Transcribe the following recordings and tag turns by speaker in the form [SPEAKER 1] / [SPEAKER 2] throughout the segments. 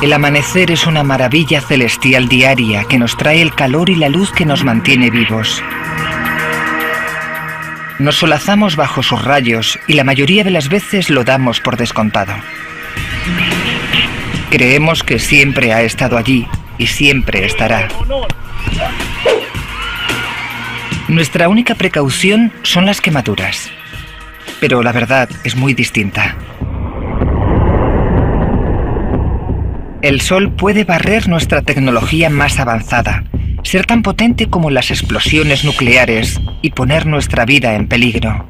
[SPEAKER 1] El amanecer es una maravilla celestial diaria que nos trae el calor y la luz que nos mantiene vivos. Nos solazamos bajo sus rayos y la mayoría de las veces lo damos por descontado. Creemos que siempre ha estado allí y siempre estará. Nuestra única precaución son las quemaduras, pero la verdad es muy distinta. El Sol puede barrer nuestra tecnología más avanzada, ser tan potente como las explosiones nucleares y poner nuestra vida en peligro.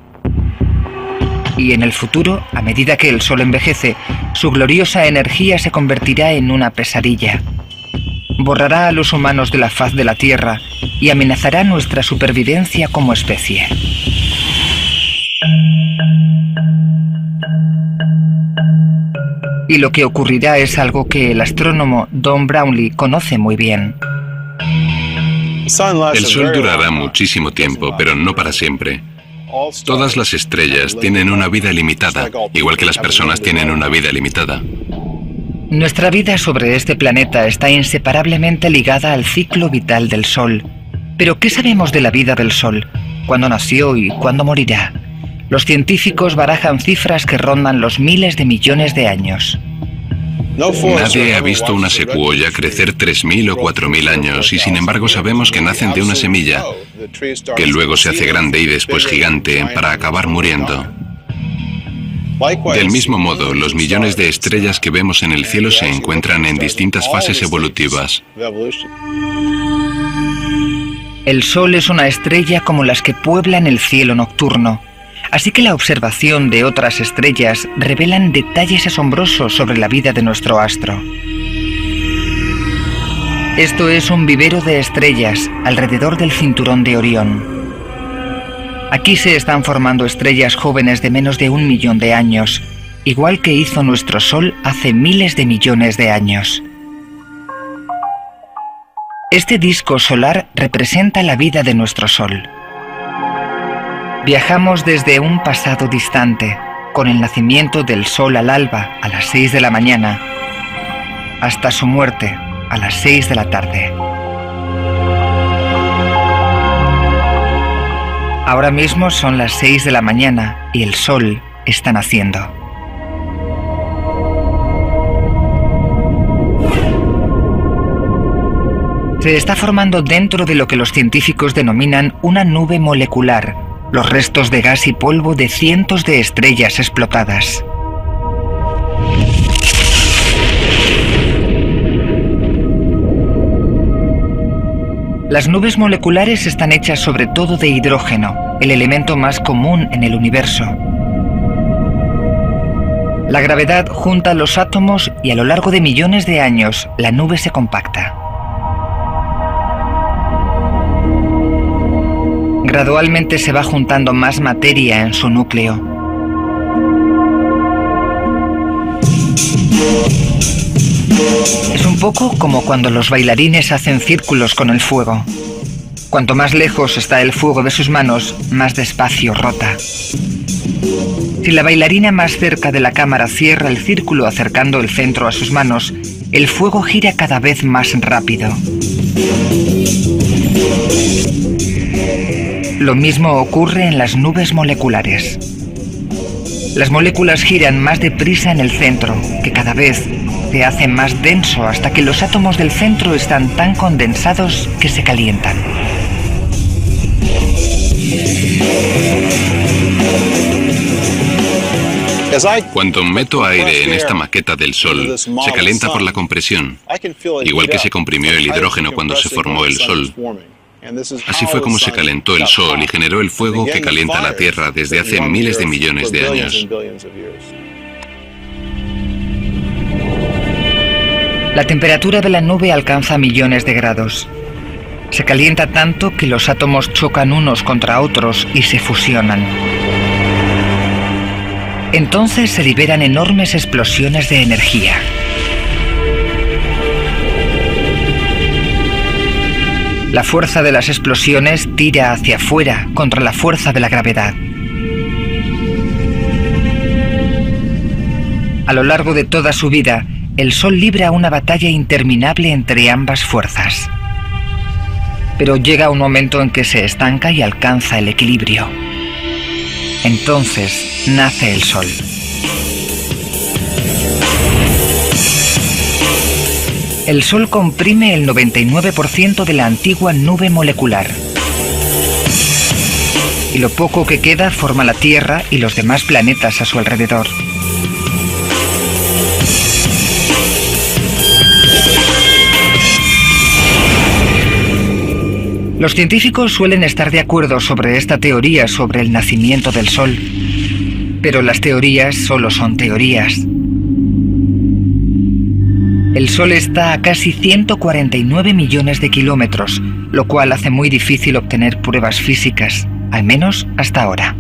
[SPEAKER 1] Y en el futuro, a medida que el Sol envejece, su gloriosa energía se convertirá en una pesadilla. Borrará a los humanos de la faz de la Tierra y amenazará nuestra supervivencia como especie. Y lo que ocurrirá es algo que el astrónomo Don Brownlee conoce muy bien.
[SPEAKER 2] El Sol durará muchísimo tiempo, pero no para siempre. Todas las estrellas tienen una vida limitada, igual que las personas tienen una vida limitada.
[SPEAKER 1] Nuestra vida sobre este planeta está inseparablemente ligada al ciclo vital del Sol. Pero ¿qué sabemos de la vida del Sol? ¿Cuándo nació y cuándo morirá? Los científicos barajan cifras que rondan los miles de millones de años.
[SPEAKER 2] Nadie ha visto una secuoya crecer 3.000 o 4.000 años y sin embargo sabemos que nacen de una semilla, que luego se hace grande y después gigante para acabar muriendo. Del mismo modo, los millones de estrellas que vemos en el cielo se encuentran en distintas fases evolutivas.
[SPEAKER 1] El Sol es una estrella como las que pueblan el cielo nocturno. Así que la observación de otras estrellas revelan detalles asombrosos sobre la vida de nuestro astro. Esto es un vivero de estrellas alrededor del cinturón de Orión. Aquí se están formando estrellas jóvenes de menos de 1 millón de años, igual que hizo nuestro Sol hace miles de millones de años. Este disco solar representa la vida de nuestro Sol. Viajamos desde un pasado distante, con el nacimiento del Sol al alba a las 6 de la mañana, hasta su muerte a las 6 de la tarde. Ahora mismo son las 6 de la mañana y el Sol está naciendo. Se está formando dentro de lo que los científicos denominan una nube molecular, los restos de gas y polvo de cientos de estrellas explotadas. Las nubes moleculares están hechas sobre todo de hidrógeno, el elemento más común en el universo. La gravedad junta los átomos y a lo largo de millones de años la nube se compacta. Gradualmente se va juntando más materia en su núcleo. Es un poco como cuando los bailarines hacen círculos con el fuego. Cuanto más lejos está el fuego de sus manos, más despacio rota. Si la bailarina más cerca de la cámara cierra el círculo acercando el centro a sus manos, el fuego gira cada vez más rápido. Lo mismo ocurre en las nubes moleculares. Las moléculas giran más deprisa en el centro, que cada vez se hace más denso hasta que los átomos del centro están tan condensados que se calientan.
[SPEAKER 2] Cuando meto aire en esta maqueta del Sol, se calienta por la compresión, igual que se comprimió el hidrógeno cuando se formó el Sol. Así fue como se calentó el Sol y generó el fuego que calienta la Tierra desde hace miles de millones de años.
[SPEAKER 1] La temperatura de la nube alcanza millones de grados. Se calienta tanto que los átomos chocan unos contra otros y se fusionan. Entonces se liberan enormes explosiones de energía. La fuerza de las explosiones tira hacia afuera contra la fuerza de la gravedad. A lo largo de toda su vida, el Sol libra una batalla interminable entre ambas fuerzas. Pero llega un momento en que se estanca y alcanza el equilibrio. Entonces nace el Sol. El Sol comprime el 99% de la antigua nube molecular. Y lo poco que queda forma la Tierra y los demás planetas a su alrededor. Los científicos suelen estar de acuerdo sobre esta teoría sobre el nacimiento del Sol, pero las teorías solo son teorías. El Sol está a casi 149 millones de kilómetros, lo cual hace muy difícil obtener pruebas físicas, al menos hasta ahora.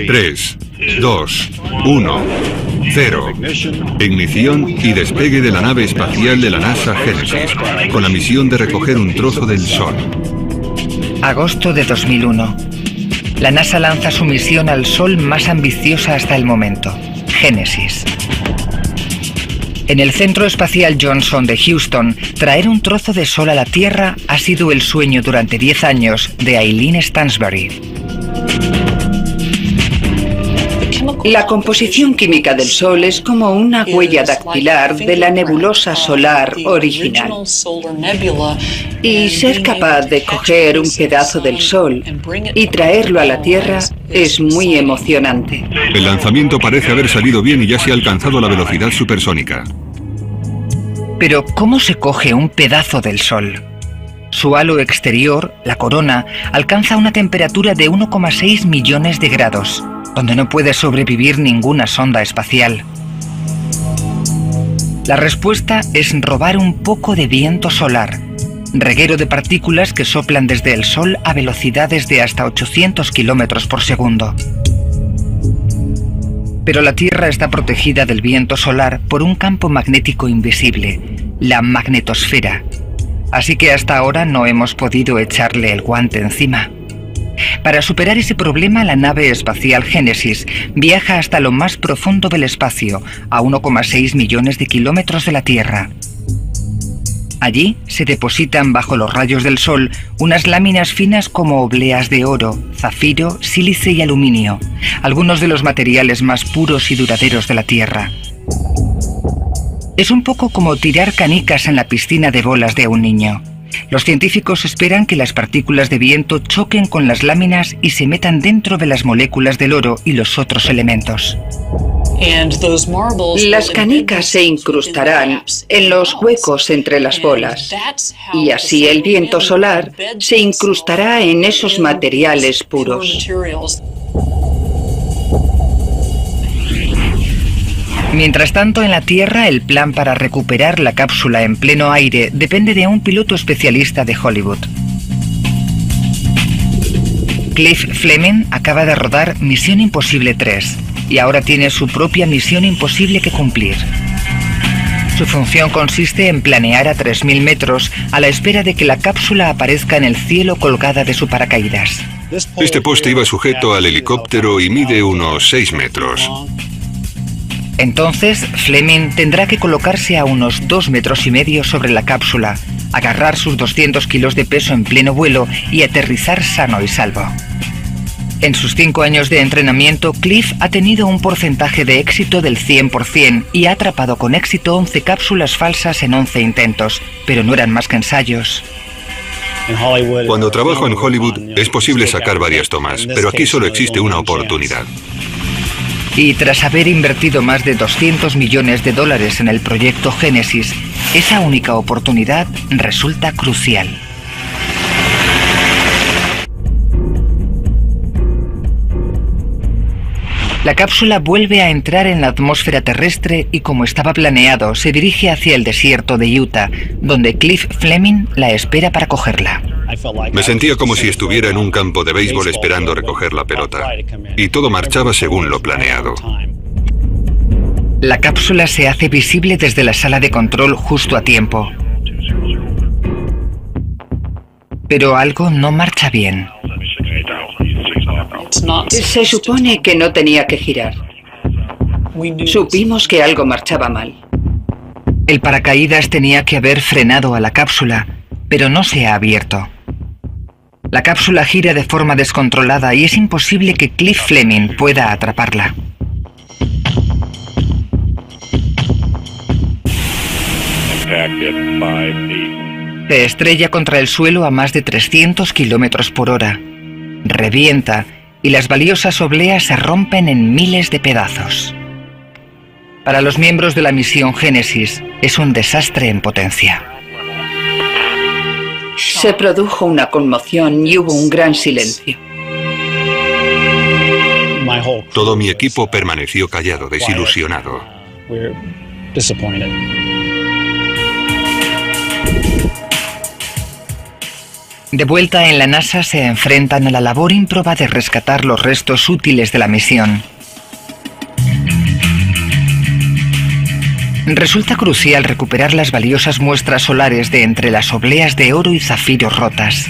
[SPEAKER 3] 3, 2, 1, 0. Ignición y despegue de la nave espacial de la NASA Genesis, con la misión de recoger un trozo del Sol.
[SPEAKER 1] Agosto de 2001. La NASA lanza su misión al Sol más ambiciosa hasta el momento, Genesis. En el Centro Espacial Johnson de Houston, traer un trozo de Sol a la Tierra ha sido el sueño durante 10 años de Eileen Stansberry.
[SPEAKER 4] La composición química del Sol es como una huella dactilar de la nebulosa solar original. Y ser capaz de coger un pedazo del Sol y traerlo a la Tierra es muy emocionante.
[SPEAKER 3] El lanzamiento parece haber salido bien y ya se ha alcanzado la velocidad supersónica.
[SPEAKER 1] Pero ¿cómo se coge un pedazo del Sol? Su halo exterior, la corona, alcanza una temperatura de 1,6 millones de grados, donde no puede sobrevivir ninguna sonda espacial. La respuesta es robar un poco de viento solar, reguero de partículas que soplan desde el Sol a velocidades de hasta 800 kilómetros por segundo. Pero la Tierra está protegida del viento solar por un campo magnético invisible, la magnetosfera. Así que hasta ahora no hemos podido echarle el guante encima. Para superar ese problema, la nave espacial Genesis viaja hasta lo más profundo del espacio, a 1,6 millones de kilómetros de la Tierra. Allí se depositan bajo los rayos del Sol unas láminas finas como obleas de oro, zafiro, sílice y aluminio, algunos de los materiales más puros y duraderos de la Tierra. Es un poco como tirar canicas en la piscina de bolas de un niño. Los científicos esperan que las partículas de viento choquen con las láminas y se metan dentro de las moléculas del oro y los otros elementos.
[SPEAKER 4] Las canicas se incrustarán en los huecos entre las bolas y así el viento solar se incrustará en esos materiales puros.
[SPEAKER 1] Mientras tanto, en la Tierra, el plan para recuperar la cápsula en pleno aire depende de un piloto especialista de Hollywood. Cliff Fleming acaba de rodar Misión Imposible 3 y ahora tiene su propia misión imposible que cumplir. Su función consiste en planear a 3.000 metros a la espera de que la cápsula aparezca en el cielo colgada de su paracaídas.
[SPEAKER 3] Este poste iba sujeto al helicóptero y mide unos 6 metros.
[SPEAKER 1] Entonces, Fleming tendrá que colocarse a unos 2,5 metros sobre la cápsula, agarrar sus 200 kilos de peso en pleno vuelo y aterrizar sano y salvo. En sus 5 años de entrenamiento, Cliff ha tenido un porcentaje de éxito del 100% y ha atrapado con éxito 11 cápsulas falsas en 11 intentos, pero no eran más que ensayos.
[SPEAKER 3] Cuando trabajo en Hollywood es posible sacar varias tomas, pero aquí solo existe una oportunidad.
[SPEAKER 1] Y tras haber invertido más de $200 millones en el proyecto Genesis, esa única oportunidad resulta crucial. La cápsula vuelve a entrar en la atmósfera terrestre y, como estaba planeado, se dirige hacia el desierto de Utah, donde Cliff Fleming la espera para cogerla.
[SPEAKER 3] Me sentía como si estuviera en un campo de béisbol esperando recoger la pelota. Y todo marchaba según lo planeado.
[SPEAKER 1] La cápsula se hace visible desde la sala de control justo a tiempo. Pero algo no marcha bien.
[SPEAKER 4] Se supone que no tenía que girar. Supimos que algo marchaba mal.
[SPEAKER 1] El paracaídas tenía que haber frenado a la cápsula, pero no se ha abierto. La cápsula gira de forma descontrolada y es imposible que Cliff Fleming pueda atraparla. Se estrella contra el suelo a más de 300 kilómetros por hora. Revienta y las valiosas obleas se rompen en miles de pedazos. Para los miembros de la misión Génesis es un desastre en potencia.
[SPEAKER 4] Se produjo una conmoción y hubo un gran silencio.
[SPEAKER 3] Todo mi equipo permaneció callado, desilusionado.
[SPEAKER 1] De vuelta en la NASA se enfrentan a la labor ímproba de rescatar los restos útiles de la misión. Resulta crucial recuperar las valiosas muestras solares de entre las obleas de oro y zafiro rotas.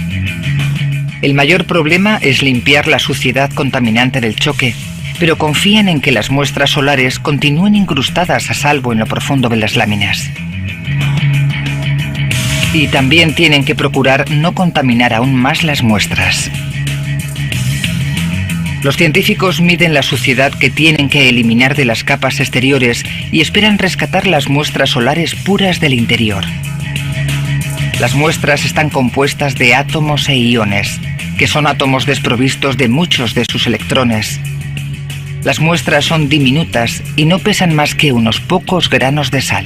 [SPEAKER 1] El mayor problema es limpiar la suciedad contaminante del choque, pero confían en que las muestras solares continúen incrustadas a salvo en lo profundo de las láminas. Y también tienen que procurar no contaminar aún más las muestras. Los científicos miden la suciedad que tienen que eliminar de las capas exteriores y esperan rescatar las muestras solares puras del interior. Las muestras están compuestas de átomos e iones, que son átomos desprovistos de muchos de sus electrones. Las muestras son diminutas y no pesan más que unos pocos granos de sal.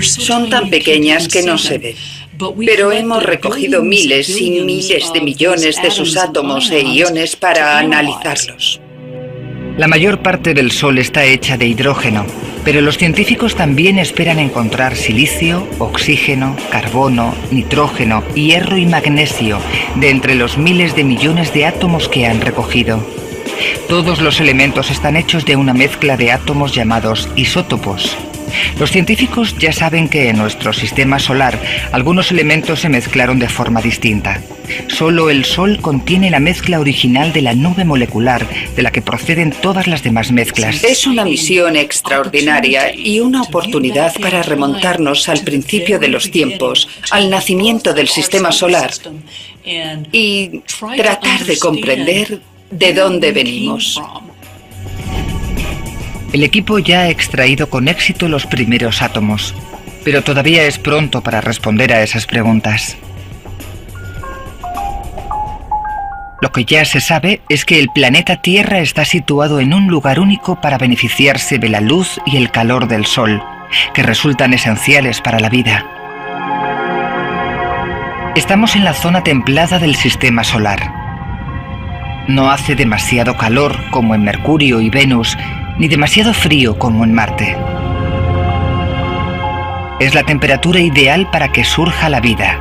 [SPEAKER 4] Son tan pequeñas que no se ven, pero hemos recogido miles y miles de millones de sus átomos e iones para analizarlos.
[SPEAKER 1] La mayor parte del Sol está hecha de hidrógeno, pero los científicos también esperan encontrar silicio, oxígeno, carbono, nitrógeno, hierro y magnesio de entre los miles de millones de átomos que han recogido. Todos los elementos están hechos de una mezcla de átomos llamados isótopos. Los científicos ya saben que en nuestro sistema solar algunos elementos se mezclaron de forma distinta. Solo el Sol contiene la mezcla original de la nube molecular de la que proceden todas las demás mezclas.
[SPEAKER 4] Es una misión extraordinaria y una oportunidad para remontarnos al principio de los tiempos, al nacimiento del sistema solar y tratar de comprender de dónde venimos.
[SPEAKER 1] El equipo ya ha extraído con éxito los primeros átomos, pero todavía es pronto para responder a esas preguntas. Lo que ya se sabe es que el planeta Tierra está situado en un lugar único para beneficiarse de la luz y el calor del Sol, que resultan esenciales para la vida. Estamos en la zona templada del sistema solar. No hace demasiado calor como en Mercurio y Venus, ni demasiado frío como en Marte. Es la temperatura ideal para que surja la vida.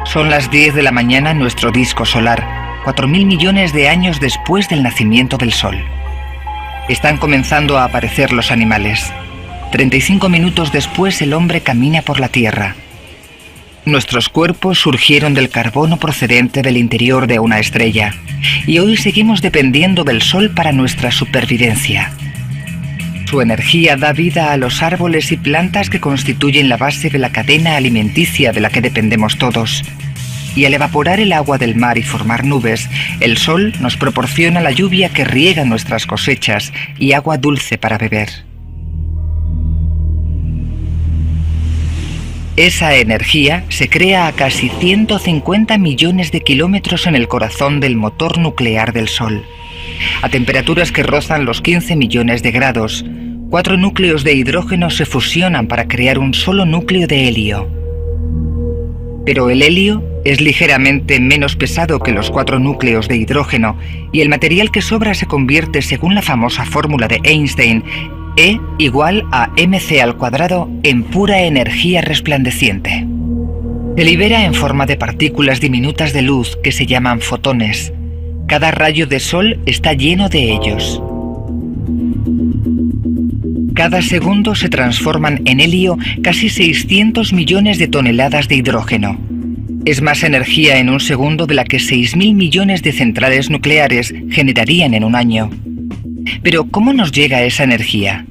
[SPEAKER 1] Son las 10 de la mañana en nuestro disco solar, 4.000 millones de años después del nacimiento del Sol. Están comenzando a aparecer los animales. 35 minutos después el hombre camina por la Tierra. Nuestros cuerpos surgieron del carbono procedente del interior de una estrella, y hoy seguimos dependiendo del Sol para nuestra supervivencia. Su energía da vida a los árboles y plantas que constituyen la base de la cadena alimenticia de la que dependemos todos. Y al evaporar el agua del mar y formar nubes, el Sol nos proporciona la lluvia que riega nuestras cosechas y agua dulce para beber. Esa energía se crea a casi 150 millones de kilómetros en el corazón del motor nuclear del Sol. A temperaturas que rozan los 15 millones de grados, 4 núcleos de hidrógeno se fusionan para crear un solo núcleo de helio. Pero el helio es ligeramente menos pesado que los 4 núcleos de hidrógeno y el material que sobra se convierte, según la famosa fórmula de Einstein, E igual a mc² en pura energía resplandeciente. Se libera en forma de partículas diminutas de luz que se llaman fotones. Cada rayo de sol está lleno de ellos. Cada segundo se transforman en helio casi 600 millones de toneladas de hidrógeno. Es más energía en un segundo de la que 6.000 millones de centrales nucleares generarían en un año. Pero ¿cómo nos llega esa energía?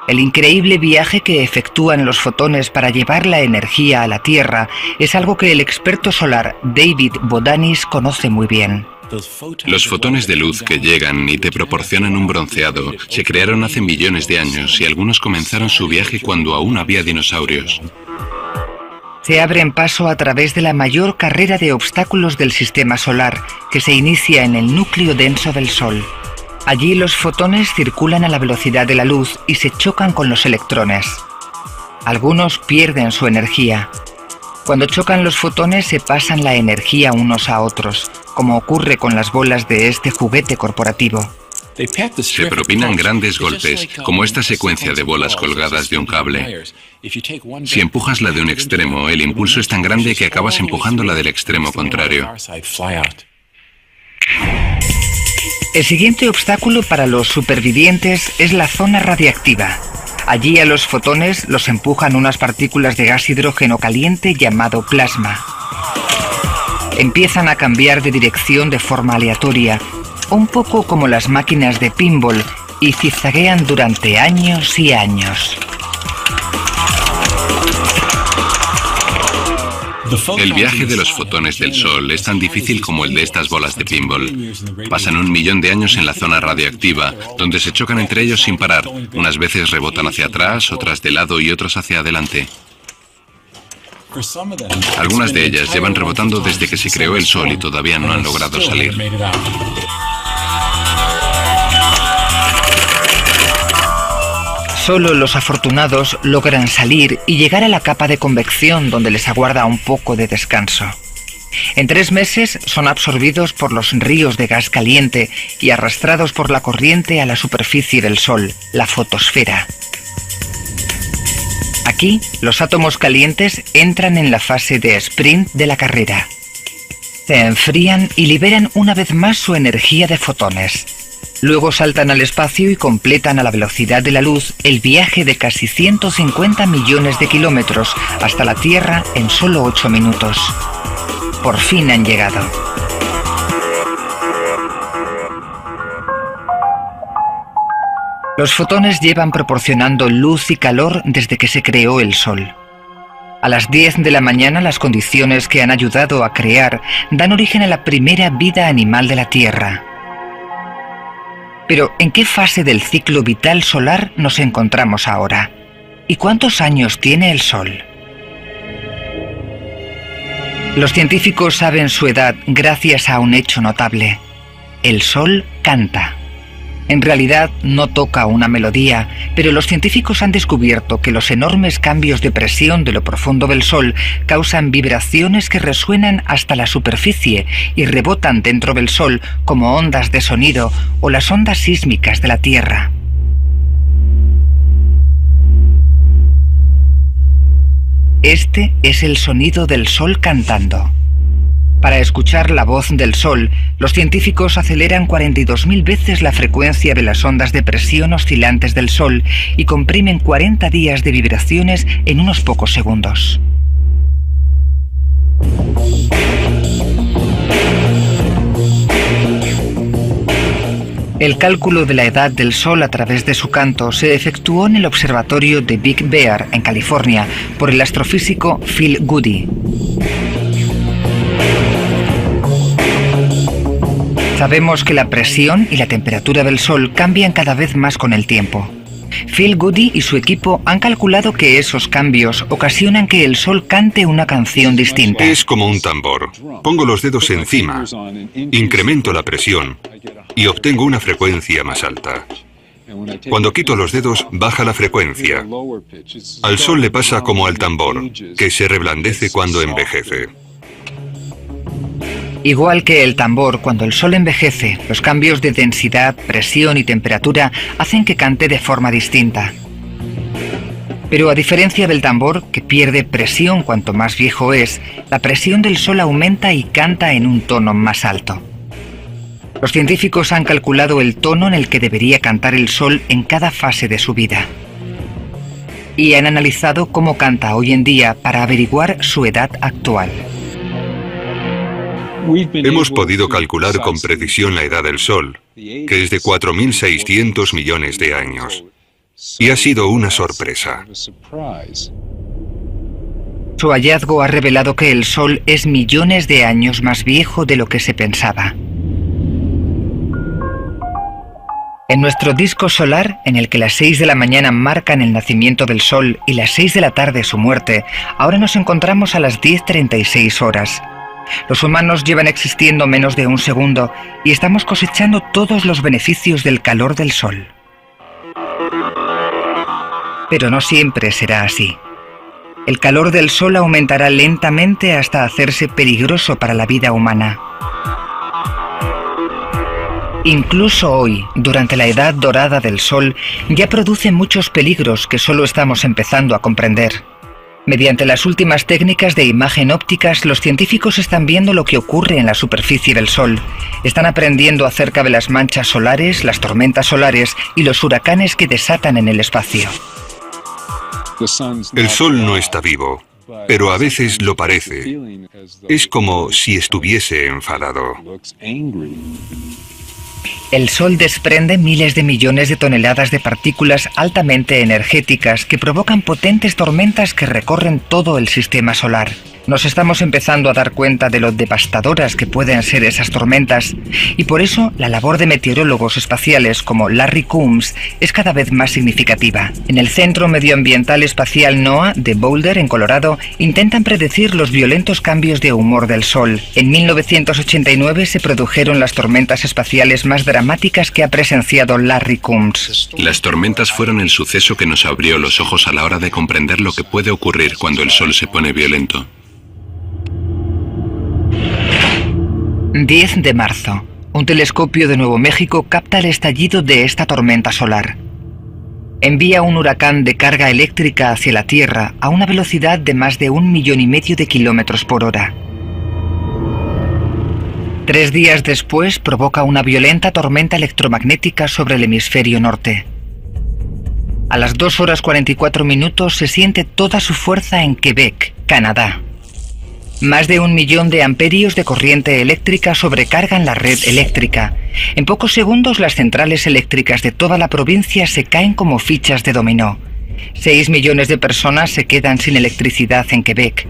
[SPEAKER 1] El increíble viaje que efectúan los fotones para llevar la energía a la Tierra es algo que el experto solar David Bodanis conoce muy bien.
[SPEAKER 2] Los fotones de luz que llegan y te proporcionan un bronceado se crearon hace millones de años y algunos comenzaron su viaje cuando aún había dinosaurios.
[SPEAKER 1] Se abren paso a través de la mayor carrera de obstáculos del sistema solar, que se inicia en el núcleo denso del Sol. Allí los fotones circulan a la velocidad de la luz y se chocan con los electrones. Algunos pierden su energía. Cuando chocan los fotones se pasan la energía unos a otros, como ocurre con las bolas de este juguete corporativo.
[SPEAKER 2] Se propinan grandes golpes, como esta secuencia de bolas colgadas de un cable. Si empujas la de un extremo, el impulso es tan grande que acabas empujando la del extremo contrario.
[SPEAKER 1] El siguiente obstáculo para los supervivientes es la zona radiactiva. Allí a los fotones los empujan unas partículas de gas hidrógeno caliente llamado plasma. Empiezan a cambiar de dirección de forma aleatoria, un poco como las máquinas de pinball, y zigzaguean durante años y años.
[SPEAKER 2] El viaje de los fotones del Sol es tan difícil como el de estas bolas de pinball. Pasan 1 millón de años en la zona radioactiva, donde se chocan entre ellos sin parar. Unas veces rebotan hacia atrás, otras de lado y otras hacia adelante. Algunas de ellas llevan rebotando desde que se creó el Sol y todavía no han logrado salir.
[SPEAKER 1] Solo los afortunados logran salir y llegar a la capa de convección, donde les aguarda un poco de descanso. En 3 meses son absorbidos por los ríos de gas caliente y arrastrados por la corriente a la superficie del Sol, la fotosfera. Aquí, los átomos calientes entran en la fase de sprint de la carrera. Se enfrían y liberan una vez más su energía de fotones. Luego saltan al espacio y completan a la velocidad de la luz el viaje de casi 150 millones de kilómetros hasta la Tierra en solo 8 minutos. Por fin han llegado. Los fotones llevan proporcionando luz y calor desde que se creó el Sol. A las 10 de la mañana las condiciones que han ayudado a crear dan origen a la primera vida animal de la Tierra. Pero, ¿en qué fase del ciclo vital solar nos encontramos ahora? ¿Y cuántos años tiene el Sol? Los científicos saben su edad gracias a un hecho notable. El Sol canta. En realidad no toca una melodía, pero los científicos han descubierto que los enormes cambios de presión de lo profundo del Sol causan vibraciones que resuenan hasta la superficie y rebotan dentro del Sol como ondas de sonido o las ondas sísmicas de la Tierra. Este es el sonido del Sol cantando. Para escuchar la voz del Sol, los científicos aceleran 42.000 veces la frecuencia de las ondas de presión oscilantes del Sol y comprimen 40 días de vibraciones en unos pocos segundos. El cálculo de la edad del Sol a través de su canto se efectuó en el observatorio de Big Bear, en California, por el astrofísico Phil Goody. Sabemos que la presión y la temperatura del Sol cambian cada vez más con el tiempo. Phil Goody y su equipo han calculado que esos cambios ocasionan que el Sol cante una canción distinta.
[SPEAKER 3] Es como un tambor. Pongo los dedos encima, incremento la presión y obtengo una frecuencia más alta. Cuando quito los dedos, baja la frecuencia. Al Sol le pasa como al tambor, que se reblandece cuando envejece.
[SPEAKER 1] Igual que el tambor, cuando el Sol envejece, los cambios de densidad, presión y temperatura hacen que cante de forma distinta. Pero a diferencia del tambor, que pierde presión cuanto más viejo es, la presión del Sol aumenta y canta en un tono más alto. Los científicos han calculado el tono en el que debería cantar el Sol en cada fase de su vida. Y han analizado cómo canta hoy en día para averiguar su edad actual.
[SPEAKER 3] Hemos podido calcular con precisión la edad del Sol, que es de 4.600 millones de años. Y ha sido una sorpresa.
[SPEAKER 1] Su hallazgo ha revelado que el Sol es millones de años más viejo de lo que se pensaba. En nuestro disco solar, en el que las 6 de la mañana marcan el nacimiento del Sol y las 6 de la tarde su muerte, ahora nos encontramos a las 10:36 horas. Los humanos llevan existiendo menos de un segundo y estamos cosechando todos los beneficios del calor del Sol. Pero no siempre será así. El calor del Sol aumentará lentamente hasta hacerse peligroso para la vida humana. Incluso hoy, durante la edad dorada del Sol, ya produce muchos peligros que solo estamos empezando a comprender. Mediante las últimas técnicas de imagen ópticas, los científicos están viendo lo que ocurre en la superficie del Sol. Están aprendiendo acerca de las manchas solares, las tormentas solares y los huracanes que desatan en el espacio.
[SPEAKER 3] El Sol no está vivo, pero a veces lo parece. Es como si estuviese enfadado.
[SPEAKER 1] El Sol desprende miles de millones de toneladas de partículas altamente energéticas que provocan potentes tormentas que recorren todo el sistema solar. Nos estamos empezando a dar cuenta de lo devastadoras que pueden ser esas tormentas, y por eso la labor de meteorólogos espaciales como Larry Coombs es cada vez más significativa. En el Centro Medioambiental Espacial NOAA de Boulder, en Colorado, intentan predecir los violentos cambios de humor del Sol. En 1989 se produjeron las tormentas espaciales más dramáticas que ha presenciado Larry Coombs.
[SPEAKER 2] Las tormentas fueron el suceso que nos abrió los ojos a la hora de comprender lo que puede ocurrir cuando el Sol se pone violento.
[SPEAKER 1] 10 de marzo. Un telescopio de Nuevo México capta el estallido de esta tormenta solar. Envía un huracán de carga eléctrica hacia la Tierra a una velocidad de más de 1,5 millones de kilómetros por hora. 3 días después provoca una violenta tormenta electromagnética sobre el hemisferio norte. A las 2:44 se siente toda su fuerza en Quebec, Canadá. Más de 1 millón de amperios de corriente eléctrica sobrecargan la red eléctrica. En pocos segundos las centrales eléctricas de toda la provincia se caen como fichas de dominó. 6 millones de personas se quedan sin electricidad en Quebec.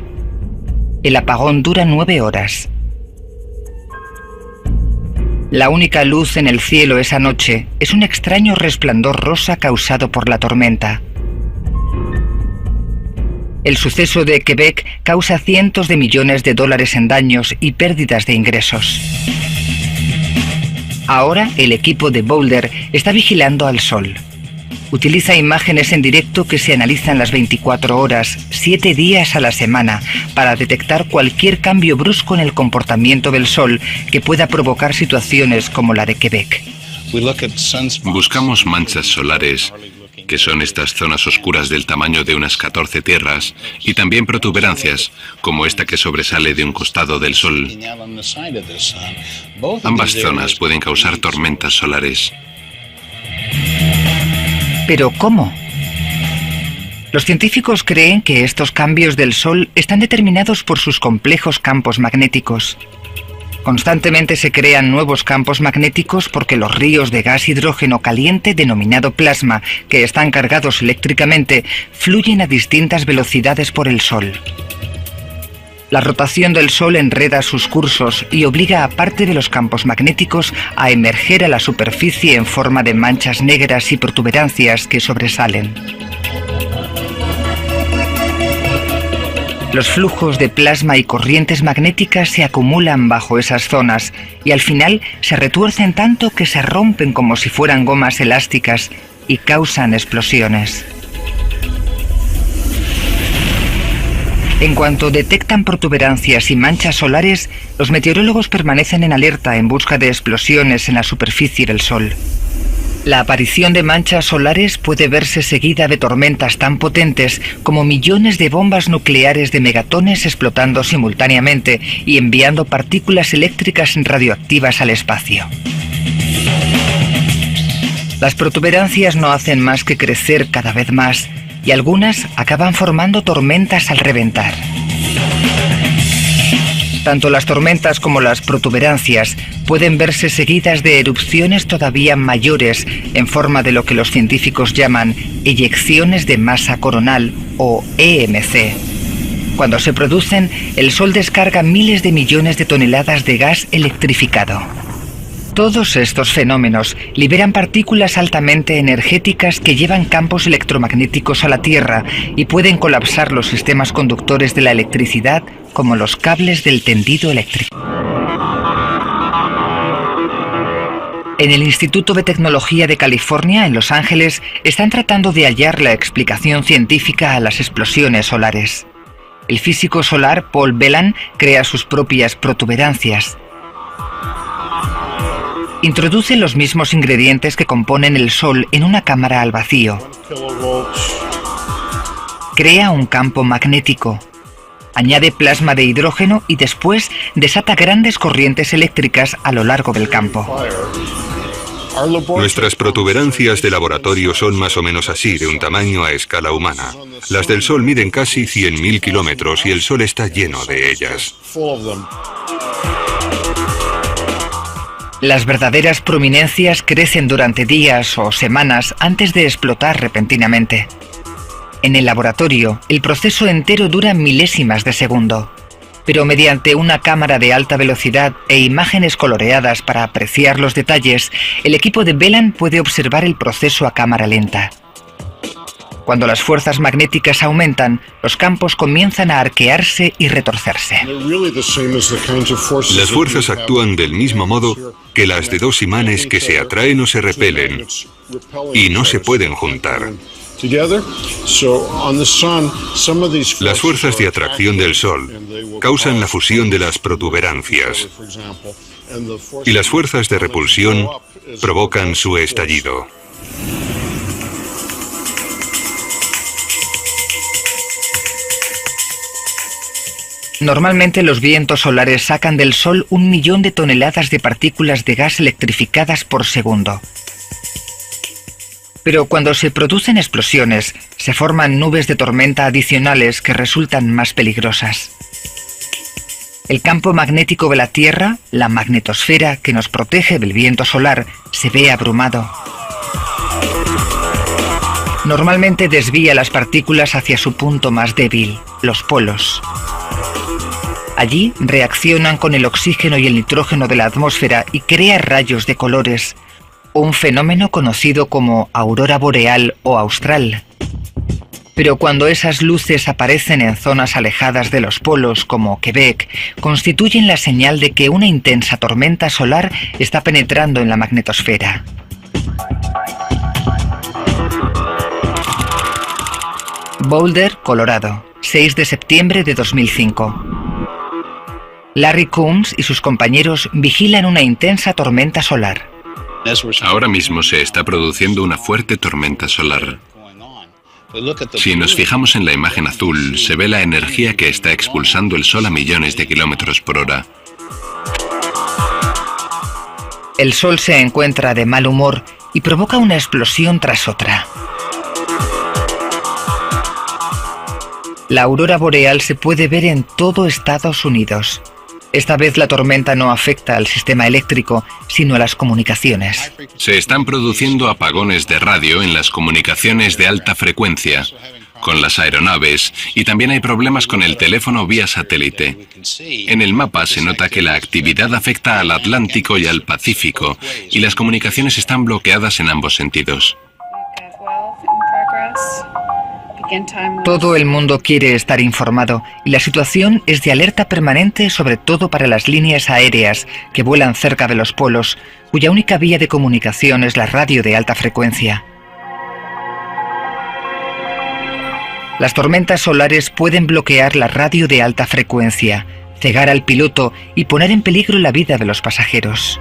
[SPEAKER 1] El apagón dura 9 horas. La única luz en el cielo esa noche es un extraño resplandor rosa causado por la tormenta. El suceso de Quebec causa cientos de millones de dólares en daños y pérdidas de ingresos. Ahora el equipo de Boulder está vigilando al Sol. Utiliza imágenes en directo que se analizan las 24 horas, 7 días a la semana, para detectar cualquier cambio brusco en el comportamiento del Sol que pueda provocar situaciones como la de Quebec.
[SPEAKER 2] Buscamos manchas solares, que son estas zonas oscuras del tamaño de unas 14 tierras, y también protuberancias, como esta que sobresale de un costado del Sol. Ambas zonas pueden causar tormentas solares.
[SPEAKER 1] ¿Pero cómo? Los científicos creen que estos cambios del Sol están determinados por sus complejos campos magnéticos. Constantemente se crean nuevos campos magnéticos porque los ríos de gas hidrógeno caliente denominado plasma, que están cargados eléctricamente, fluyen a distintas velocidades por el Sol. La rotación del Sol enreda sus cursos y obliga a parte de los campos magnéticos a emerger a la superficie en forma de manchas negras y protuberancias que sobresalen. Los flujos de plasma y corrientes magnéticas se acumulan bajo esas zonas y al final se retuercen tanto que se rompen como si fueran gomas elásticas y causan explosiones. En cuanto detectan protuberancias y manchas solares, los meteorólogos permanecen en alerta en busca de explosiones en la superficie del Sol. La aparición de manchas solares puede verse seguida de tormentas tan potentes como millones de bombas nucleares de megatones explotando simultáneamente y enviando partículas eléctricas radioactivas al espacio. Las protuberancias no hacen más que crecer cada vez más y algunas acaban formando tormentas al reventar. Tanto las tormentas como las protuberancias pueden verse seguidas de erupciones todavía mayores en forma de lo que los científicos llaman eyecciones de masa coronal o EMC. Cuando se producen, el Sol descarga miles de millones de toneladas de gas electrificado. Todos estos fenómenos liberan partículas altamente energéticas que llevan campos electromagnéticos a la Tierra y pueden colapsar los sistemas conductores de la electricidad como los cables del tendido eléctrico. En el Instituto de Tecnología de California, en Los Ángeles, están tratando de hallar la explicación científica a las explosiones solares. El físico solar Paul Bellan crea sus propias protuberancias. Introduce los mismos ingredientes que componen el Sol en una cámara al vacío. Crea un campo magnético. Añade plasma de hidrógeno y después desata grandes corrientes eléctricas a lo largo del campo.
[SPEAKER 3] Nuestras protuberancias de laboratorio son más o menos así, de un tamaño a escala humana. Las del Sol miden casi 100.000 kilómetros y el Sol está lleno de ellas.
[SPEAKER 1] Las verdaderas prominencias crecen durante días o semanas antes de explotar repentinamente. En el laboratorio, el proceso entero dura milésimas de segundo, pero mediante una cámara de alta velocidad e imágenes coloreadas para apreciar los detalles, el equipo de Bellan puede observar el proceso a cámara lenta. Cuando las fuerzas magnéticas aumentan, los campos comienzan a arquearse y retorcerse.
[SPEAKER 3] Las fuerzas actúan del mismo modo que las de dos imanes que se atraen o se repelen y no se pueden juntar. Las fuerzas de atracción del Sol causan la fusión de las protuberancias y las fuerzas de repulsión provocan su estallido.
[SPEAKER 1] Normalmente los vientos solares sacan del Sol 1 millón de toneladas de partículas de gas electrificadas por segundo. Pero cuando se producen explosiones, se forman nubes de tormenta adicionales que resultan más peligrosas. El campo magnético de la Tierra, la magnetosfera que nos protege del viento solar, se ve abrumado. Normalmente desvía las partículas hacia su punto más débil, los polos. Allí reaccionan con el oxígeno y el nitrógeno de la atmósfera y crea rayos de colores, un fenómeno conocido como aurora boreal o austral. Pero cuando esas luces aparecen en zonas alejadas de los polos, como Quebec, constituyen la señal de que una intensa tormenta solar está penetrando en la magnetosfera. Boulder, Colorado, 6 de septiembre de 2005. Larry Coons y sus compañeros vigilan una intensa tormenta solar.
[SPEAKER 2] Ahora mismo se está produciendo una fuerte tormenta solar. Si nos fijamos en la imagen azul, se ve la energía que está expulsando el Sol a millones de kilómetros por hora.
[SPEAKER 1] El Sol se encuentra de mal humor y provoca una explosión tras otra. La aurora boreal se puede ver en todo Estados Unidos. Esta vez la tormenta no afecta al sistema eléctrico, sino a las comunicaciones.
[SPEAKER 2] Se están produciendo apagones de radio en las comunicaciones de alta frecuencia, con las aeronaves, y también hay problemas con el teléfono vía satélite. En el mapa se nota que la actividad afecta al Atlántico y al Pacífico, y las comunicaciones están bloqueadas en ambos sentidos.
[SPEAKER 1] Todo el mundo quiere estar informado y la situación es de alerta permanente, sobre todo para las líneas aéreas que vuelan cerca de los polos, cuya única vía de comunicación es la radio de alta frecuencia. Las tormentas solares pueden bloquear la radio de alta frecuencia, cegar al piloto y poner en peligro la vida de los pasajeros.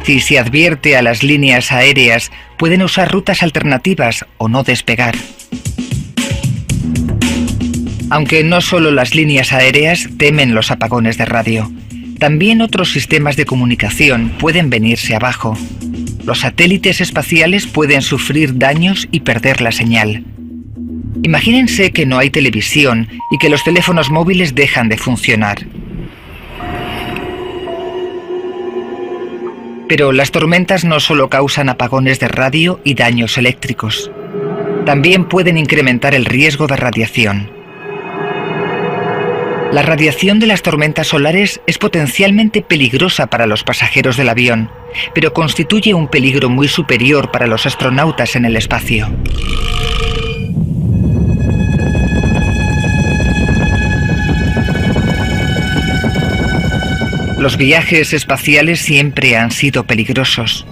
[SPEAKER 1] Si se advierte a las líneas aéreas, pueden usar rutas alternativas o no despegar. Aunque no solo las líneas aéreas temen los apagones de radio, también otros sistemas de comunicación pueden venirse abajo. Los satélites espaciales pueden sufrir daños y perder la señal. Imagínense que no hay televisión y que los teléfonos móviles dejan de funcionar. Pero las tormentas no solo causan apagones de radio y daños eléctricos. También pueden incrementar el riesgo de radiación. La radiación de las tormentas solares es potencialmente peligrosa para los pasajeros del avión, pero constituye un peligro muy superior para los astronautas en el espacio. Los viajes espaciales siempre han sido peligrosos.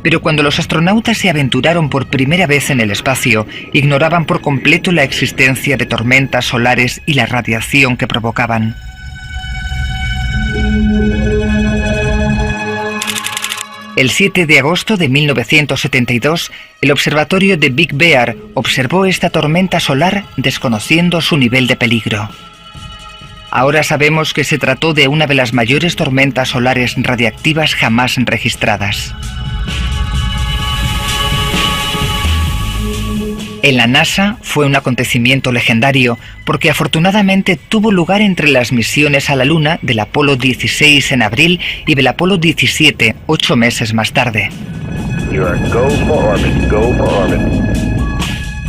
[SPEAKER 1] Pero cuando los astronautas se aventuraron por primera vez en el espacio, ignoraban por completo la existencia de tormentas solares y la radiación que provocaban. El 7 de agosto de 1972, el observatorio de Big Bear observó esta tormenta solar desconociendo su nivel de peligro. Ahora sabemos que se trató de una de las mayores tormentas solares radiactivas jamás registradas. En la NASA fue un acontecimiento legendario porque afortunadamente tuvo lugar entre las misiones a la Luna del Apolo 16 en abril y del Apolo 17 8 meses más tarde.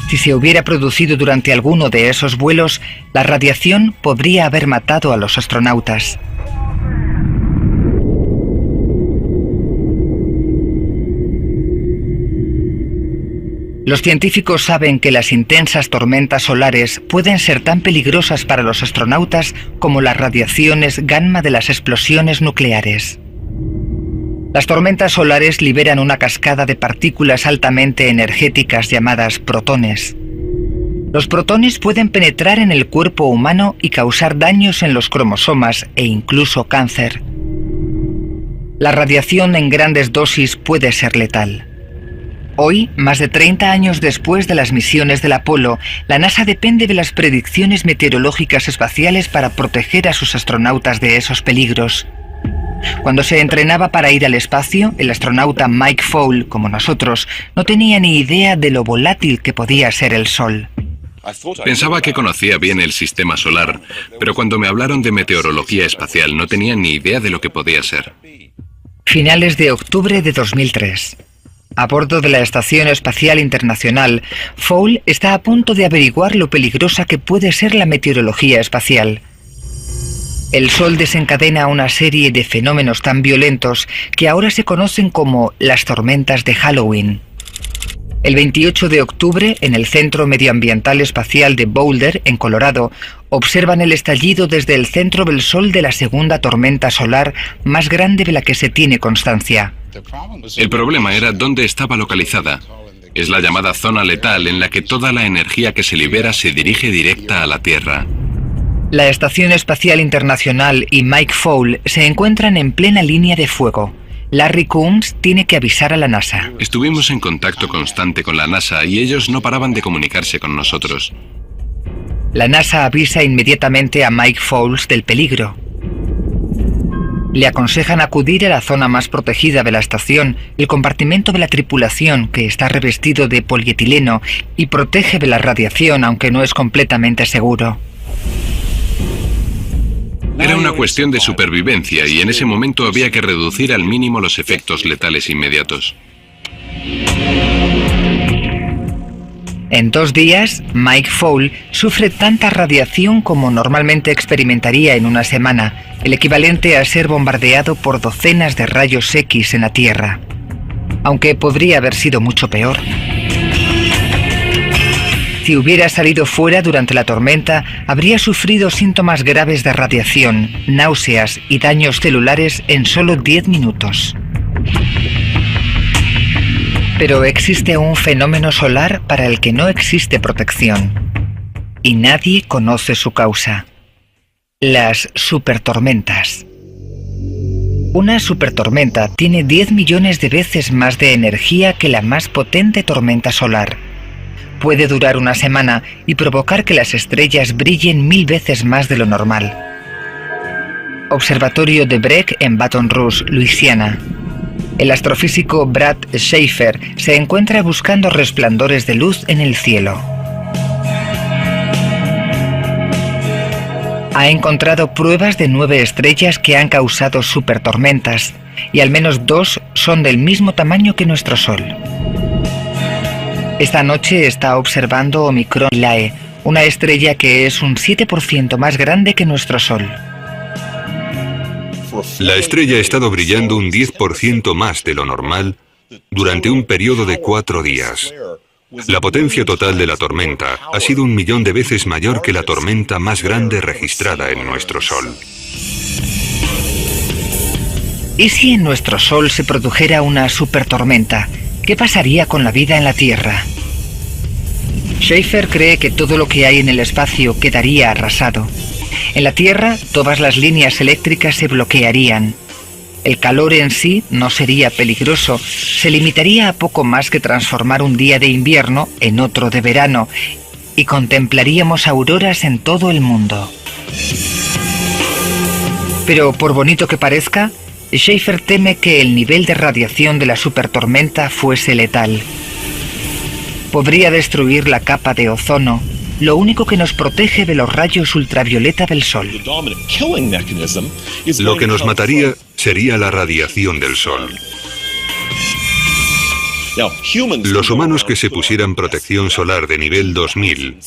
[SPEAKER 1] Si se hubiera producido durante alguno de esos vuelos, la radiación podría haber matado a los astronautas. Los científicos saben que las intensas tormentas solares pueden ser tan peligrosas para los astronautas como las radiaciones gamma de las explosiones nucleares. Las tormentas solares liberan una cascada de partículas altamente energéticas llamadas protones. Los protones pueden penetrar en el cuerpo humano y causar daños en los cromosomas e incluso cáncer. La radiación en grandes dosis puede ser letal. Hoy, más de 30 años después de las misiones del Apolo, la NASA depende de las predicciones meteorológicas espaciales para proteger a sus astronautas de esos peligros. Cuando se entrenaba para ir al espacio, el astronauta Mike Foale, como nosotros, no tenía ni idea de lo volátil que podía ser el Sol.
[SPEAKER 2] Pensaba que conocía bien el sistema solar, pero cuando me hablaron de meteorología espacial no tenía ni idea de lo que podía ser.
[SPEAKER 1] Finales de octubre de 2003. A bordo de la Estación Espacial Internacional, Foale está a punto de averiguar lo peligrosa que puede ser la meteorología espacial. El Sol desencadena una serie de fenómenos tan violentos que ahora se conocen como las tormentas de Halloween. El 28 de octubre, en el Centro Medioambiental Espacial de Boulder, en Colorado, observan el estallido desde el centro del Sol de la segunda tormenta solar más grande de la que se tiene constancia.
[SPEAKER 2] El problema era dónde estaba localizada. Es la llamada zona letal en la que toda la energía que se libera se dirige directa a la Tierra.
[SPEAKER 1] La Estación Espacial Internacional y Mike Foale se encuentran en plena línea de fuego. Larry Coons tiene que avisar a la NASA.
[SPEAKER 2] Estuvimos en contacto constante con la NASA y ellos no paraban de comunicarse con nosotros.
[SPEAKER 1] La NASA avisa inmediatamente a Mike Foale del peligro. Le aconsejan acudir a la zona más protegida de la estación, el compartimento de la tripulación, que está revestido de polietileno y protege de la radiación, aunque no es completamente seguro.
[SPEAKER 2] Era una cuestión de supervivencia y en ese momento había que reducir al mínimo los efectos letales inmediatos.
[SPEAKER 1] En 2 días, Mike Foale sufre tanta radiación como normalmente experimentaría en una semana, el equivalente a ser bombardeado por docenas de rayos X en la Tierra. Aunque podría haber sido mucho peor. Si hubiera salido fuera durante la tormenta, habría sufrido síntomas graves de radiación, náuseas y daños celulares en solo 10 minutos. Pero existe un fenómeno solar para el que no existe protección. Y nadie conoce su causa. Las supertormentas. Una supertormenta tiene 10 millones de veces más de energía que la más potente tormenta solar. Puede durar una semana y provocar que las estrellas brillen 1000 veces más de lo normal. Observatorio de Breck en Baton Rouge, Luisiana. El astrofísico Brad Schaeffer se encuentra buscando resplandores de luz en el cielo. Ha encontrado pruebas de 9 estrellas que han causado supertormentas, y al menos 2 son del mismo tamaño que nuestro Sol. Esta noche está observando Omicron Philae, una estrella que es un 7% más grande que nuestro Sol.
[SPEAKER 3] La estrella ha estado brillando un 10% más de lo normal durante un periodo de 4 días. La potencia total de la tormenta ha sido 1 millón de veces mayor que la tormenta más grande registrada en nuestro Sol.
[SPEAKER 1] ¿Y si en nuestro Sol se produjera una supertormenta? ¿Qué pasaría con la vida en la Tierra? Schaefer cree que todo lo que hay en el espacio quedaría arrasado. En la Tierra, todas las líneas eléctricas se bloquearían. El calor en sí no sería peligroso, se limitaría a poco más que transformar un día de invierno en otro de verano, y contemplaríamos auroras en todo el mundo. Pero por bonito que parezca, Schaefer teme que el nivel de radiación de la supertormenta fuese letal. Podría destruir la capa de ozono, lo único que nos protege de los rayos ultravioleta del Sol.
[SPEAKER 3] Lo que nos mataría sería la radiación del Sol. Los humanos que se pusieran protección solar de nivel 2000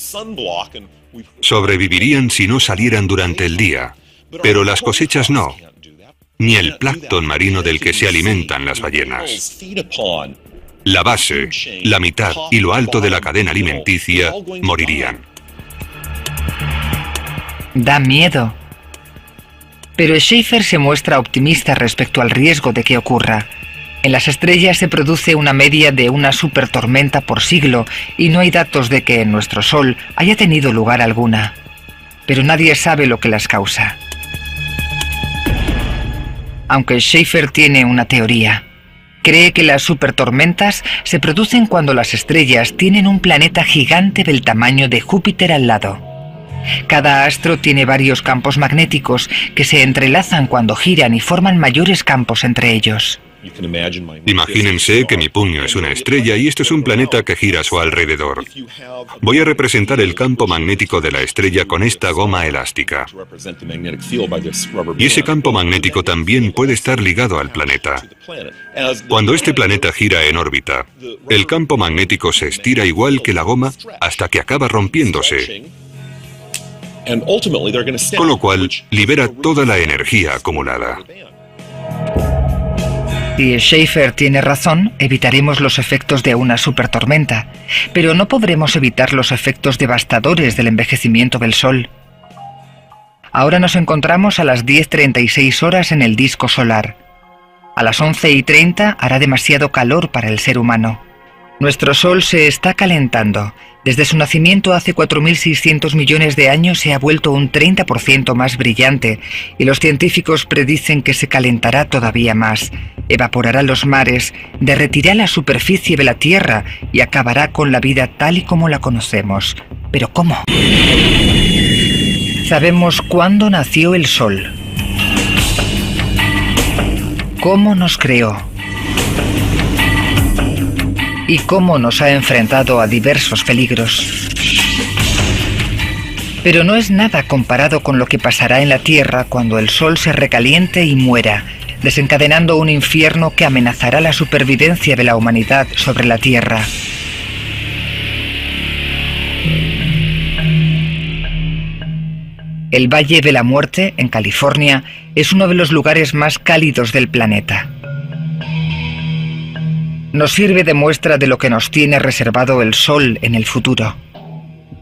[SPEAKER 3] sobrevivirían si no salieran durante el día, pero las cosechas no, ni el plancton marino del que se alimentan las ballenas. La base, la mitad y lo alto de la cadena alimenticia morirían.
[SPEAKER 1] Da miedo. Pero Schaefer se muestra optimista respecto al riesgo de que ocurra. En las estrellas se produce una media de una supertormenta por siglo y no hay datos de que en nuestro Sol haya tenido lugar alguna. Pero nadie sabe lo que las causa. Aunque Schaefer tiene una teoría. Cree que las supertormentas se producen cuando las estrellas tienen un planeta gigante del tamaño de Júpiter al lado. Cada astro tiene varios campos magnéticos que se entrelazan cuando giran y forman mayores campos entre ellos.
[SPEAKER 3] Imagínense que mi puño es una estrella y esto es un planeta que gira a su alrededor. Voy a representar el campo magnético de la estrella con esta goma elástica. Y ese campo magnético también puede estar ligado al planeta. Cuando este planeta gira en órbita, el campo magnético se estira igual que la goma hasta que acaba rompiéndose, con lo cual libera toda la energía acumulada.
[SPEAKER 1] Si Schaefer tiene razón, evitaremos los efectos de una supertormenta, pero no podremos evitar los efectos devastadores del envejecimiento del Sol. Ahora nos encontramos a las 10:36 horas en el disco solar. A las 11:30 hará demasiado calor para el ser humano. Nuestro Sol se está calentando. Desde su nacimiento hace 4.600 millones de años se ha vuelto un 30% más brillante y los científicos predicen que se calentará todavía más, evaporará los mares, derretirá la superficie de la Tierra y acabará con la vida tal y como la conocemos. ¿Pero cómo? Sabemos cuándo nació el Sol, cómo nos creó y cómo nos ha enfrentado a diversos peligros. Pero no es nada comparado con lo que pasará en la Tierra cuando el Sol se recaliente y muera, desencadenando un infierno que amenazará la supervivencia de la humanidad sobre la Tierra. El Valle de la Muerte, en California, es uno de los lugares más cálidos del planeta. Nos sirve de muestra de lo que nos tiene reservado el Sol en el futuro.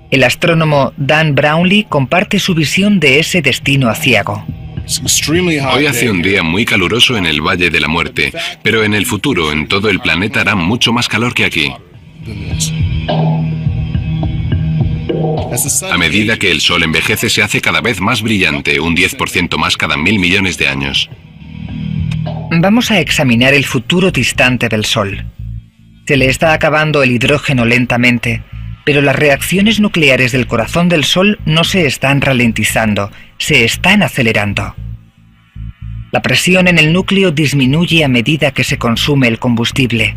[SPEAKER 1] El astrónomo Dan Brownlee comparte su visión de ese destino aciago.
[SPEAKER 2] Hoy hace un día muy caluroso en el Valle de la Muerte, pero en el futuro, en todo el planeta, hará mucho más calor que aquí. A medida que el Sol envejece, se hace cada vez más brillante, un 10% más cada 1.000 millones de años.
[SPEAKER 1] Vamos a examinar el futuro distante del Sol. Se le está acabando el hidrógeno lentamente, pero las reacciones nucleares del corazón del Sol no se están ralentizando, se están acelerando. La presión en el núcleo disminuye a medida que se consume el combustible.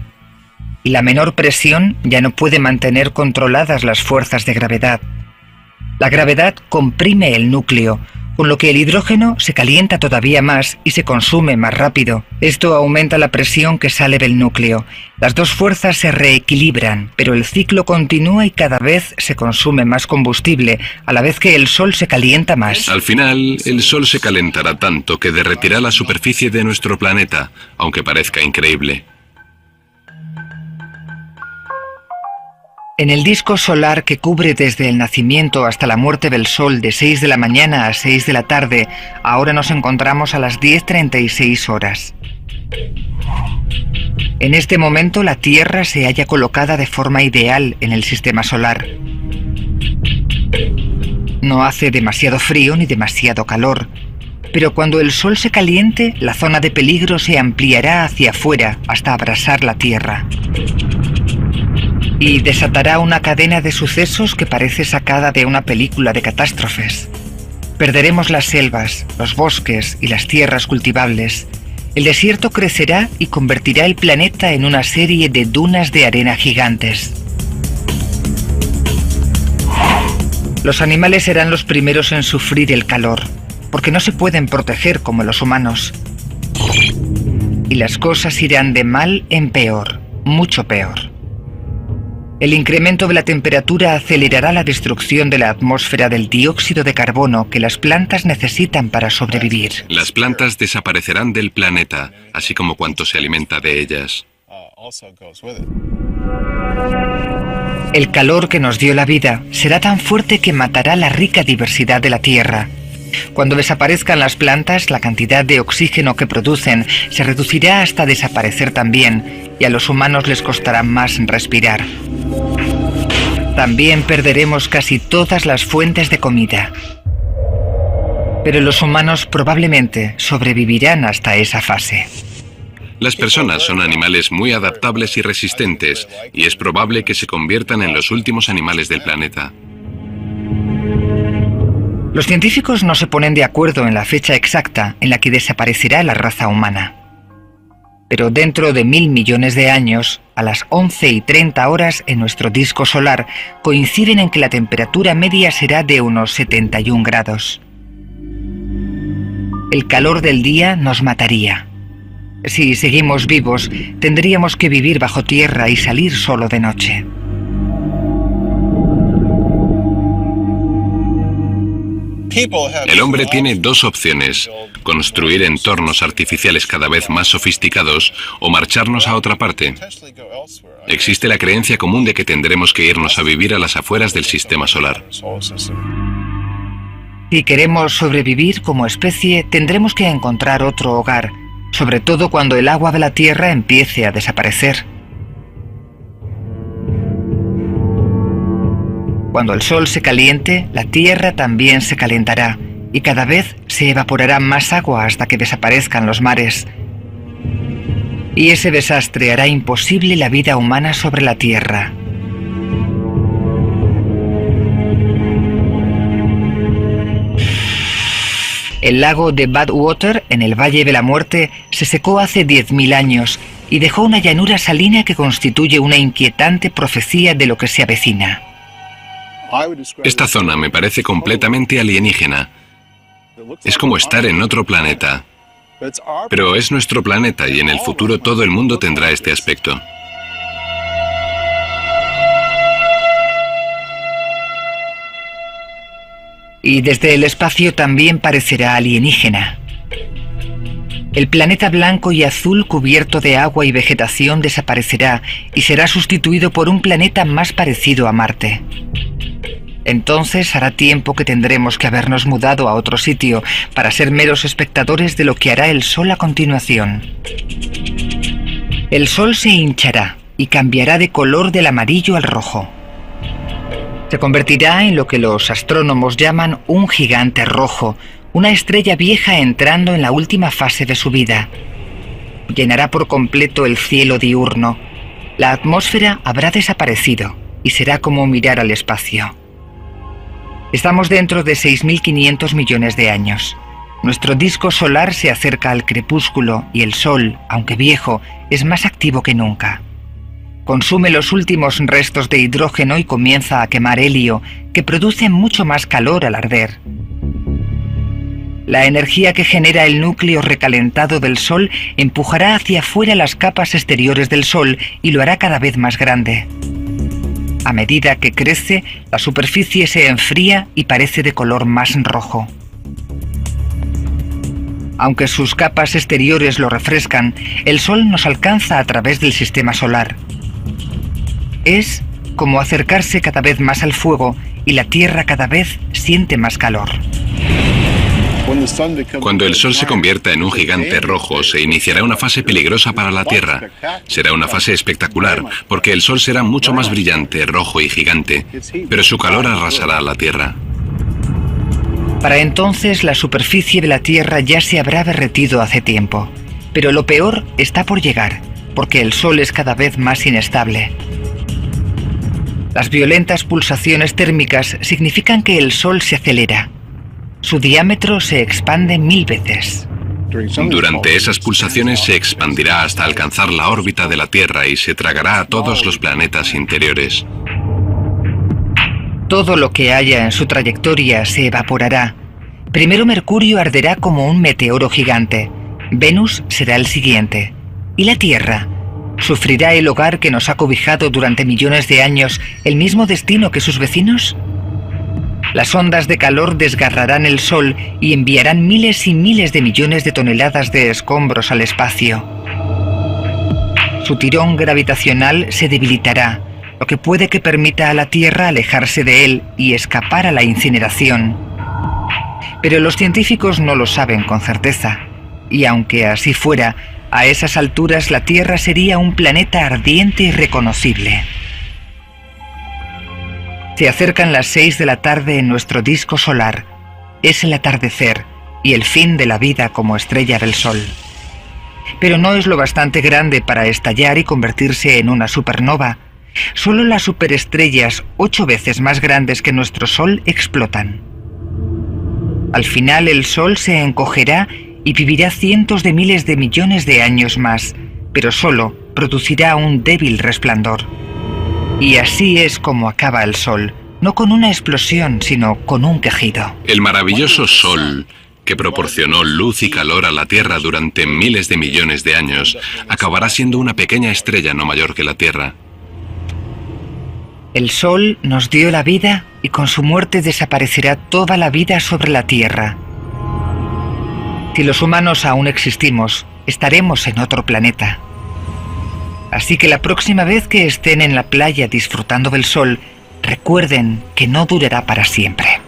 [SPEAKER 1] Y la menor presión ya no puede mantener controladas las fuerzas de gravedad. La gravedad comprime el núcleo, con lo que el hidrógeno se calienta todavía más y se consume más rápido. Esto aumenta la presión que sale del núcleo. Las dos fuerzas se reequilibran, pero el ciclo continúa y cada vez se consume más combustible, a la vez que el Sol se calienta más.
[SPEAKER 2] Al final, el Sol se calentará tanto que derretirá la superficie de nuestro planeta, aunque parezca increíble.
[SPEAKER 1] En el disco solar que cubre desde el nacimiento hasta la muerte del Sol de 6 de la mañana a 6 de la tarde, ahora nos encontramos a las 10:36 horas. En este momento la Tierra se halla colocada de forma ideal en el sistema solar. No hace demasiado frío ni demasiado calor, pero cuando el Sol se caliente, la zona de peligro se ampliará hacia afuera hasta abrasar la Tierra. Y desatará una cadena de sucesos que parece sacada de una película de catástrofes. Perderemos las selvas, los bosques y las tierras cultivables. El desierto crecerá y convertirá el planeta en una serie de dunas de arena gigantes. Los animales serán los primeros en sufrir el calor, porque no se pueden proteger como los humanos. Y las cosas irán de mal en peor, mucho peor. El incremento de la temperatura acelerará la destrucción de la atmósfera del dióxido de carbono que las plantas necesitan para sobrevivir.
[SPEAKER 2] Las plantas desaparecerán del planeta, así como cuanto se alimenta de ellas.
[SPEAKER 1] El calor que nos dio la vida será tan fuerte que matará la rica diversidad de la Tierra. Cuando desaparezcan las plantas, la cantidad de oxígeno que producen se reducirá hasta desaparecer también, y a los humanos les costará más respirar. También perderemos casi todas las fuentes de comida. Pero los humanos probablemente sobrevivirán hasta esa fase.
[SPEAKER 2] Las personas son animales muy adaptables y resistentes, y es probable que se conviertan en los últimos animales del planeta.
[SPEAKER 1] Los científicos no se ponen de acuerdo en la fecha exacta en la que desaparecerá la raza humana. Pero dentro de 1000 millones de años, a las 11:30 horas en nuestro disco solar, coinciden en que la temperatura media será de unos 71 grados. El calor del día nos mataría. Si seguimos vivos, tendríamos que vivir bajo tierra y salir solo de noche.
[SPEAKER 2] El hombre tiene dos opciones: construir entornos artificiales cada vez más sofisticados o marcharnos a otra parte. Existe la creencia común de que tendremos que irnos a vivir a las afueras del sistema solar.
[SPEAKER 1] Si queremos sobrevivir como especie, tendremos que encontrar otro hogar, sobre todo cuando el agua de la Tierra empiece a desaparecer. Cuando el Sol se caliente, la Tierra también se calentará y cada vez se evaporará más agua hasta que desaparezcan los mares. Y ese desastre hará imposible la vida humana sobre la Tierra. El lago de Badwater, en el Valle de la Muerte, se secó hace 10.000 años y dejó una llanura salina que constituye una inquietante profecía de lo que se avecina.
[SPEAKER 2] Esta zona me parece completamente alienígena. Es como estar en otro planeta. Pero es nuestro planeta y en el futuro todo el mundo tendrá este aspecto.
[SPEAKER 1] Y desde el espacio también parecerá alienígena. El planeta blanco y azul cubierto de agua y vegetación desaparecerá y será sustituido por un planeta más parecido a Marte. Entonces hará tiempo que tendremos que habernos mudado a otro sitio para ser meros espectadores de lo que hará el Sol a continuación. El Sol se hinchará y cambiará de color del amarillo al rojo. Se convertirá en lo que los astrónomos llaman un gigante rojo, una estrella vieja entrando en la última fase de su vida. Llenará por completo el cielo diurno. La atmósfera habrá desaparecido y será como mirar al espacio. Estamos dentro de 6.500 millones de años. Nuestro disco solar se acerca al crepúsculo y el Sol, aunque viejo, es más activo que nunca. Consume los últimos restos de hidrógeno y comienza a quemar helio, que produce mucho más calor al arder. La energía que genera el núcleo recalentado del Sol empujará hacia afuera las capas exteriores del Sol y lo hará cada vez más grande. A medida que crece, la superficie se enfría y parece de color más rojo. Aunque sus capas exteriores lo refrescan, el Sol nos alcanza a través del sistema solar. Es como acercarse cada vez más al fuego y la Tierra cada vez siente más calor.
[SPEAKER 2] Cuando el Sol se convierta en un gigante rojo, se iniciará una fase peligrosa para la Tierra. Será una fase espectacular, porque el Sol será mucho más brillante, rojo y gigante, pero su calor arrasará la Tierra.
[SPEAKER 1] Para entonces la superficie de la Tierra ya se habrá derretido hace tiempo. Pero lo peor está por llegar, porque el Sol es cada vez más inestable. Las violentas pulsaciones térmicas significan que el Sol se acelera. Su diámetro se expande 1000 veces.
[SPEAKER 2] Durante esas pulsaciones se expandirá hasta alcanzar la órbita de la Tierra y se tragará a todos los planetas interiores.
[SPEAKER 1] Todo lo que haya en su trayectoria se evaporará. Primero Mercurio arderá como un meteoro gigante. Venus será el siguiente. ¿Y la Tierra? ¿Sufrirá el hogar que nos ha cobijado durante millones de años el mismo destino que sus vecinos? Las ondas de calor desgarrarán el Sol y enviarán miles y miles de millones de toneladas de escombros al espacio. Su tirón gravitacional se debilitará, lo que puede que permita a la Tierra alejarse de él y escapar a la incineración. Pero los científicos no lo saben con certeza, y aunque así fuera, a esas alturas la Tierra sería un planeta ardiente y reconocible. Se acercan las 6 de la tarde en nuestro disco solar. Es el atardecer y el fin de la vida como estrella del Sol. Pero no es lo bastante grande para estallar y convertirse en una supernova. Solo las superestrellas 8 veces más grandes que nuestro Sol explotan. Al final el Sol se encogerá y vivirá cientos de miles de millones de años más, pero solo producirá un débil resplandor. Y así es como acaba el Sol, no con una explosión, sino con un quejido.
[SPEAKER 2] El maravilloso Sol, que proporcionó luz y calor a la Tierra durante miles de millones de años, acabará siendo una pequeña estrella no mayor que la Tierra.
[SPEAKER 1] El Sol nos dio la vida y con su muerte desaparecerá toda la vida sobre la Tierra. Si los humanos aún existimos, estaremos en otro planeta. Así que la próxima vez que estén en la playa disfrutando del Sol, recuerden que no durará para siempre.